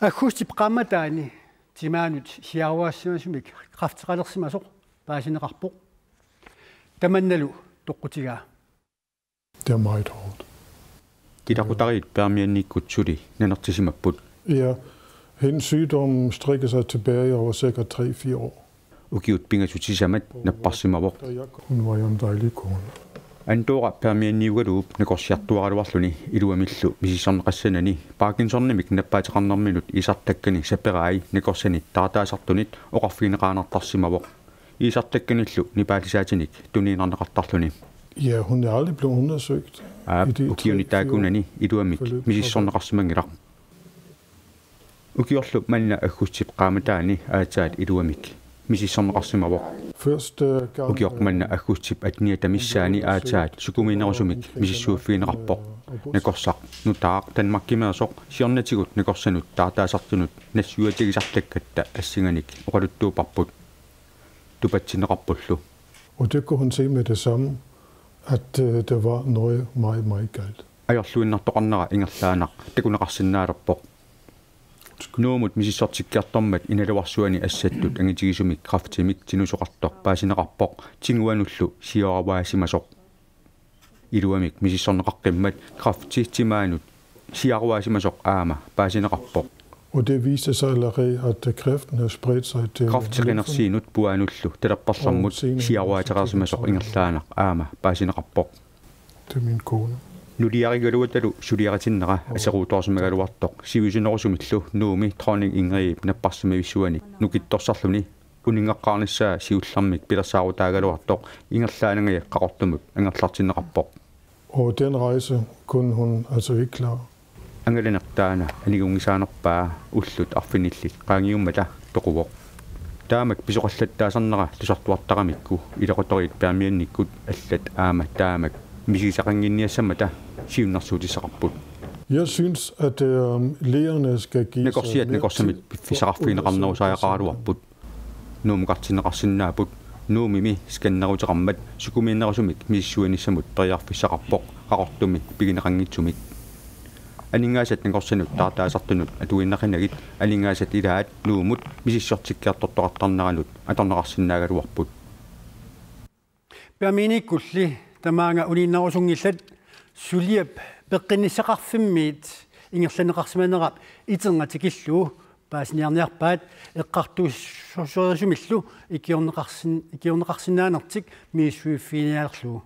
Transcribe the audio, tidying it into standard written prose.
Акустип qamataani timaanut hiaruassimasumik kraftiqalersimasoq paasineqarpoq tamannalu toqqutigaa. Det er meget hårdt. Kidaqutarit permiannikkut nanertisimapput. Ja, hendes sygdom strækker sig tilbage over cirka 3-4 år. Ukiut pingasutisamat napparsimavoq. Hun var jo en dejlig kone. Andora permianniugaluup nakorsiartuaraluarluni iluamillu misissorneqassanani Parkinsonnimik nappaatiqarnerminut isartakkani saperai nakorsani taataasartunit oqarfiineqaanartarsimavoq. Isartakkanillu nipaalisaatinik tuniinerneqartarluni. Ja, hun er aldrig blevet undersøgt. Ukiuni taakunani iluamik misissorneqarsimangilaq. Ukiorlu manna aggutsip qaamataani aataat iluamik misissorneqarsimavoq. Ukiormanna aggutsip atniatamissaani aataat sukumiinerusumik misissuuffiineqarpoq nakorsaq nutaaq Danmarkimeersoq siornatigut nakorsanut taataasartunut nassuatigisartakkatta assinganik oqaluttuuparput tupatsineqarpullu. Og det kunne hun se med det samme, at det var noget meget, meget galt. Ajorluinnartoqarnera ingerlaanaq takuneqarsinnaalerpoq. Nuumut misissortikkiartormat inaluarsuani assattut angitigisumik kraftimik tinusoqartor paasineqarpoq tinguanullu sioravaasimasoq. Iluamik misissorneqaqqimmat kraftitimaanut sioravaasimasoq aama paasineqarpoq. Og det viste sig allerede, at kræften har spredt sig til... Kraftiqinersiinut puanullu talapparsammut sioravaatiqarsimasoq ingerlaanaq aama paasineqarpoq. Det er min kone. Nuliarigaluatalu suliaratinnera aseruutorsimagaluartoq sivisunerusumillu nuumi dronning Ingrid napparsimavissuani nukittorsarluni uningaqqaarnissaa siullarmik pilersaarutaagaluartoq ingerlaanangaya qaqortumuk angerlartinneqarpoq. Og den rejse kunne hun altså ikke klare. Angalenertaana anigungisaanerpaa ullut arfinillit qaangiummata toquvoq. Taamak pisoqallattaasarnera lusartuartaqamikku ilaqotoriit permiannikkut allat aama taamak misisaqanginniassamata siunnersuutisaqarput. Jeg synes, at lærerne skal give nakorsiat nakorsamit piffisaqarfiineqarnerusaajaaqaaluarput nuumuqartineqarsinnaaput nuumimi skannerutiqarmat sukumiinnerusumik misissuanissamut periarfissaqarpoq qaqortumi pigineqanngitsumik aningaasat nakorsanut taartaasartunut atuinnaqinagit aningaasat ilaat nuumut misissortikkiartortoqartarneranut atorneqarsinnaagaluarput perminikkulli tamaanga uninnerusungillat suliap peqqinissaqarfimmiit ingerlaneqarsimanerap iterngatiqillu paasiniarniarpaat eqqartuussurisumillu ikiorneqarsinnaanertik miissuiffiinialerlu